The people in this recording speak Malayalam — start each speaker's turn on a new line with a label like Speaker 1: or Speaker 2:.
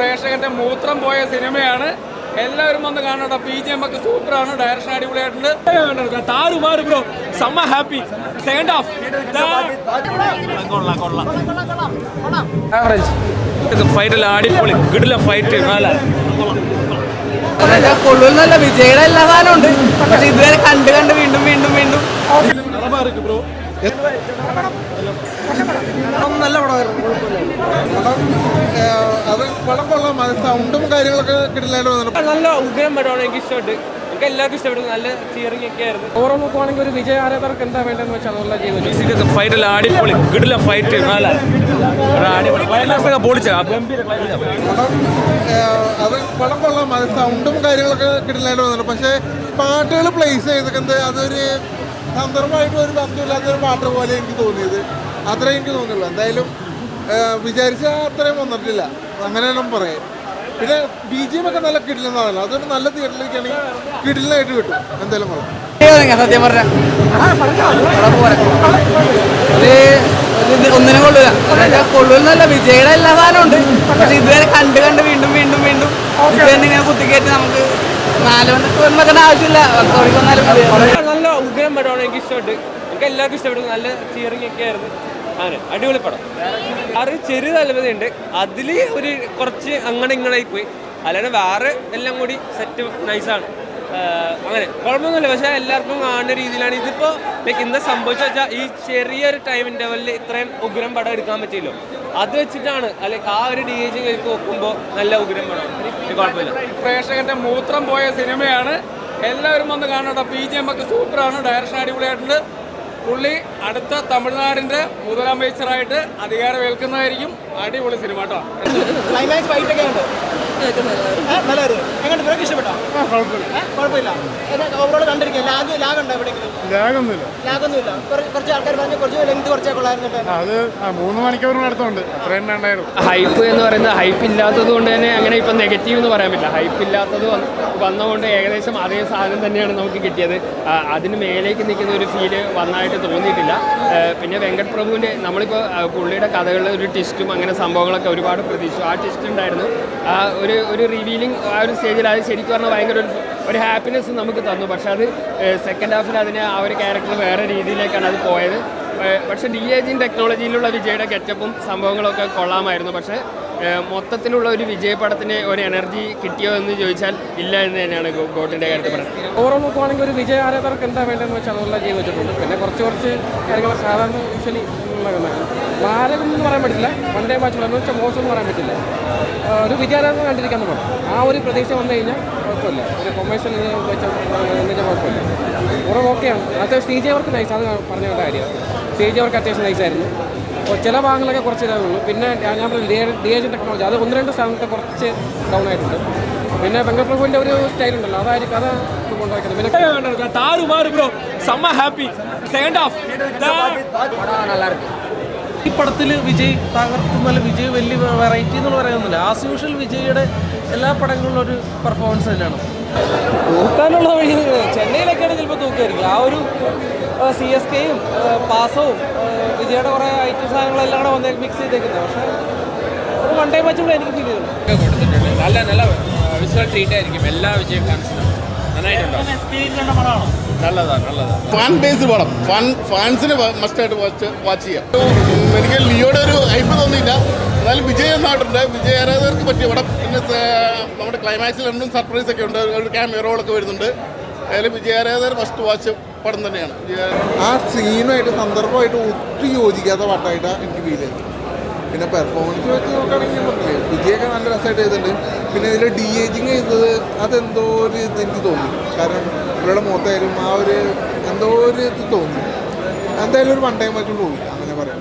Speaker 1: പ്രേക്ഷകന്റെ മൂത്രം പോയ സിനിമയാണ്. എല്ലാവരും വന്ന് കാണണം. BGM ഒക്കെ സൂപ്പറാണ്, ഡയറക്ഷൻ അടിപൊളിയായിട്ടുണ്ട്. താറുമാറ് ബ്രോ, സമ്മ ഹാപ്പി. സെക്കൻഡ് ഹാഫ് ഫൈറ്റ് അടിപൊളി, ഗുഡിലെ ഫൈറ്റ്
Speaker 2: കൊള്ളൂന്നല്ല, വിജയുടെ എല്ലാ സാധനവും ഉണ്ട്. പക്ഷെ ഇതുവരെ കണ്ട് കണ്ട് വീണ്ടും വീണ്ടും വീണ്ടും
Speaker 3: ബ്രോ നല്ല പടമായിരുന്നു. അത് പടം കൊള്ളാം. സൗണ്ടും കാര്യങ്ങളൊക്കെ കിട്ടില്ലായിരുന്നു.
Speaker 1: നല്ല ഉഗ്രം പടമാണ്. എനിക്ക് ഇഷ്ടപ്പെട്ടു. എനിക്ക് എല്ലാവർക്കും ഇഷ്ടപ്പെട്ടു. നല്ല തിയറിംഗ് ഒക്കെ ആയിരുന്നു. ഓരോ നോക്കുവാണെങ്കിൽ ഒരു വിജയ ആരാധകർക്ക് എന്താ വേണ്ടതെന്ന് വെച്ചാൽ അതുള്ള ജീവിതം ഫൈറ്റ് അടിപൊളി, ഗുഡിലെ ഫൈറ്റ്
Speaker 3: അത് പടം കൊള്ളാം. സൗണ്ടും കാര്യങ്ങളൊക്കെ കിട്ടില്ലായിരുന്നു. പക്ഷേ പാട്ടുകൾ പ്ലേസ് ചെയ്തൊക്കെ അതൊരു സന്ദർഭമായിട്ട് ഒരു ബന്ധമില്ലാത്തൊരു പാട്ട് പോലെ എനിക്ക് തോന്നിയത്. അത്രയും എനിക്ക് തോന്നിയുള്ളൂ. എന്തായാലും വിചാരിച്ച അത്രയും വന്നിട്ടില്ല, അങ്ങനെയെല്ലാം പറയാം. പിന്നെ BGM ഒക്കെ നല്ല കിടിലെന്നാണല്ലോ. അതൊരു നല്ല തിയേറ്ററിലേക്കാണെങ്കിൽ കിടിലായിട്ട് കിട്ടും. എന്തായാലും
Speaker 2: സത്യം പറഞ്ഞ ഒന്നിനും കൊള്ളൂന്നല്ല, വിജയുടെ എല്ലാ സാധനവും ഉണ്ട്. പക്ഷെ ഇതുവരെ കണ്ട് കണ്ട് വീണ്ടും വീണ്ടും വീണ്ടും ഇങ്ങനെ കുത്തിക്കയറ്റി നമുക്ക് 4 മണിക്കൂറിനൊക്കെ ആവശ്യമില്ല.
Speaker 1: നല്ല ഉഗ്രം പടമാണ്. എനിക്ക് ഇഷ്ടപ്പെട്ടു. എനിക്ക് എല്ലാവർക്കും ഇഷ്ടപ്പെട്ടു. നല്ല തിയറിംഗ് ഒക്കെ ആയിരുന്നു. അങ്ങനെ അടിപൊളി പടം. വേറെ ചെറിയ താല്പര്യമുണ്ട്. അതിൽ ഒരു കുറച്ച് അങ്ങനെ ഇങ്ങനെ പോയി. അല്ലാണ്ട് വേറെ എല്ലാം കൂടി സെറ്റ് നൈസാണ്. അങ്ങനെ കുഴപ്പമൊന്നുമില്ല. പക്ഷേ എല്ലാവർക്കും കാണുന്ന രീതിയിലാണ് ഇതിപ്പോൾ. ലൈക്ക് എന്താ സംഭവിച്ചു വെച്ചാൽ ഈ ചെറിയൊരു ടൈം ഇൻ്റർവെല്ലിൽ ഇത്രയും ഉഗ്രം പടം എടുക്കാൻ പറ്റിയല്ലോ. അത് വെച്ചിട്ടാണ് അല്ലെങ്കിൽ ആ ഒരു DH നോക്കുമ്പോൾ നല്ല ഉഗ്രം പടമാണ്. കുഴപ്പമില്ല. പ്രേക്ഷകന്റെ മൂത്രം പോയ സിനിമയാണ്. എല്ലാവരും വന്ന് കാണണം. BGM ഒക്കെ സൂപ്പറാണ്, ഡയറക്ഷൻ അടിപൊളിയായിട്ടുണ്ട്. പുള്ളി അടുത്ത തമിഴ്നാടിന്റെ മുതലാം വെച്ചറായിട്ട് അധികാരം ഏൽക്കുന്നതായിരിക്കും. അടിപൊളി സിനിമ കേട്ടോ.
Speaker 2: ക്ലൈമാക്സ് ഫൈറ്റ് ഒക്കെ ഉണ്ട്. ഓവറോൾ കണ്ടിരിക്കുക. ലാഗുണ്ടോ എവിടെയെങ്കിലും? ലാഗൊന്നുമില്ല. കുറച്ച് ആൾക്കാർ പറഞ്ഞു കുറച്ച് ലെങ്ത് കുറച്ചേ കൊള്ളായിരുന്നു.
Speaker 3: അത് 3 മണിക്കൂറിന് അടുത്തുണ്ട്. അത്രയും ഉണ്ടായിരുന്നു.
Speaker 4: ഹൈപ്പ് എന്ന് പറയുന്നത് ഹൈപ്പ് ഇല്ലാത്തത് കൊണ്ട് തന്നെ അങ്ങനെ ഇപ്പം നെഗറ്റീവ് എന്ന് പറയാൻ പറ്റില്ല. ഹൈപ്പ് ഇല്ലാത്തത് വന്നതുകൊണ്ട് ഏകദേശം അതേ സാധനം തന്നെയാണ് നമുക്ക് കിട്ടിയത്. അതിന് മേലേക്ക് നിൽക്കുന്ന ഒരു ഫീല് വന്നായിട്ട് തോന്നിയിട്ടില്ല. പിന്നെ വെങ്കട് പ്രഭുവിൻ്റെ നമ്മളിപ്പോൾ പുള്ളിയുടെ കഥകളിൽ ഒരു ട്വിസ്റ്റും അങ്ങനെ സംഭവങ്ങളൊക്കെ ഒരുപാട് പ്രതീക്ഷിച്ചു. ആ ട്വിസ്റ്റ് ഉണ്ടായിരുന്നു. ഒരു റിവീലിംഗ് ആ ഒരു സ്റ്റേജിൽ അത് ശരിക്കും പറഞ്ഞാൽ ഭയങ്കര ഒരു ഹാപ്പിനെസ് നമുക്ക് തന്നു. പക്ഷെ അത് സെക്കൻഡ് ഹാഫിൽ അതിന് ആ ഒരു ക്യാരക്ടർ വേറെ രീതിയിലേക്കാണ് അത് പോയത്. പക്ഷേ DH ടെക്നോളജിയിലുള്ള വിജയുടെ ഗെറ്റപ്പും സംഭവങ്ങളൊക്കെ കൊള്ളാമായിരുന്നു. പക്ഷേ മൊത്തത്തിലുള്ള ഒരു വിജയപടത്തിന് ഒരു എനർജി കിട്ടിയോ എന്ന് ചോദിച്ചാൽ ഇല്ല എന്ന് തന്നെയാണ് ഗോട്ടിൻ്റെ കാര്യത്തിൽ പറയുന്നത്.
Speaker 1: ഓരോ നോക്കുവാണെങ്കിൽ ഒരു വിജയ ആരാധകർക്ക് എന്താ വേണ്ടതെന്ന് വെച്ചാൽ അതുള്ള ജീവിച്ചിട്ടുണ്ട്. പിന്നെ കുറച്ച് കാര്യങ്ങൾ സാധാരണ യൂഷ്വലി ഭാരതം എന്ന് പറയാൻ പറ്റില്ല. വൺ ഡേ മാച്ചുകളെന്ന് വെച്ചാൽ മോശം എന്ന് പറയാൻ പറ്റില്ല. ഒരു വിജയാരാധന കണ്ടിരിക്കാൻ പറ്റും. ആ ഒരു പ്രതീക്ഷ വന്നു കഴിഞ്ഞാൽ കുഴപ്പമില്ല. ഒരു കൊമേഴ്ഷ്യൽ വെച്ചാൽ കുഴപ്പമില്ല. ഓരോ ഓക്കെയാണ്. അത്യാവശ്യം CG വർക്ക് നൈസ്. അത് പറഞ്ഞ കാര്യമാണ്. CG വർക്ക് അത്യാവശ്യം നൈസായിരുന്നു. അപ്പോൾ ചില ഭാഗങ്ങളൊക്കെ കുറച്ച് ഇതാവുള്ളൂ. പിന്നെ ഞാൻ DH ടെക്നോളജി അത് 1-2 സ്ഥലത്ത് കുറച്ച് ഡൗൺ ആയിട്ടുണ്ട്. പിന്നെ വെങ്കട് പ്രഭുവിൻ്റെ ഒരു സ്റ്റൈലുണ്ടല്ലോ, അതായിരിക്കും അത് കൊണ്ടുപോയിക്കുന്നത്. പിന്നെ താറുമാറ് ബ്രോ, സമ്മ ഹാപ്പി. സെക്കൻഡ് ഹാഫ്
Speaker 5: ഈ പടത്തിൽ വിജയ് തകർത്തുന്നല്ല. വിജയ് വലിയ വെറൈറ്റി എന്ന് പറയുന്നില്ല. ആസ് യൂഷ്വൽ വിജയുടെ എല്ലാ പടങ്ങളിലും ഒരു പെർഫോമൻസ് തന്നെയാണ്.
Speaker 2: തൂക്കാനുള്ള വഴി ചെന്നൈയിലൊക്കെയാണ് ചിലപ്പോൾ തൂക്കായിരിക്കും. ആ ഒരു CSKയും പാസവും വിജയുടെ കുറേ ഐറ്റം സാധനങ്ങളെല്ലാം കൂടെ വന്നേ മിക്സ് ചെയ്തേക്കുന്നത്. പക്ഷേ ഒരു വൺ ഡേ മാച്ചും കൂടെ എനിക്ക് ഫീൽ ചെയ്തു.
Speaker 1: നല്ല വിഷ്വൽ ട്രീറ്റ് ആയിരിക്കും എല്ലാ വിജയ് ഫാൻസിനും. നല്ലതാണ്.
Speaker 3: ഫാൻ ബേസ്ഡ് പടം. ഫാൻസിന് മസ്റ്റായിട്ട് വാച്ച് ചെയ്യാം. എനിക്ക് ലിയോയുടെ ഒരു ഹൈപ്പ് തോന്നിയില്ല. എന്നാലും വിജയ് എന്നായിട്ടുണ്ട്. വിജയ് ആരാധകർക്ക് പറ്റിയ പടം. പിന്നെ നമ്മുടെ ക്ലൈമാക്സിൽ രണ്ടും സർപ്രൈസ് ഒക്കെ ഉണ്ട്. ഒരു ക്യാമറകളൊക്കെ വരുന്നുണ്ട്. അതിൽ വിജയ് ആരാധകർ മസ്റ്റ് വാച്ച് പടം തന്നെയാണ്. ആ സീനുമായിട്ട് സന്ദർഭമായിട്ട് ഒട്ടും യോജിക്കാത്ത പാട്ടായിട്ടാണ് എനിക്ക് ഫീൽ ചെയ്തത്. പിന്നെ പെർഫോമൻസ് വെച്ച് നോക്കുകയാണെങ്കിൽ വിജയൊക്കെ നല്ല രസമായിട്ട് ചെയ്തിട്ടുണ്ട്. പിന്നെ ഇതിൽ DH ചെയ്തത് അതെന്തോ ഒരു ഇത് എനിക്ക് തോന്നി. കാരണം ഇവരുടെ മുഖത്തായാലും ആ ഒരു എന്തോ ഒരു ഇത് തോന്നി. എന്തായാലും ഒരു വൺ ടൈം ആയിട്ട് പോയി അങ്ങനെ പറയാം.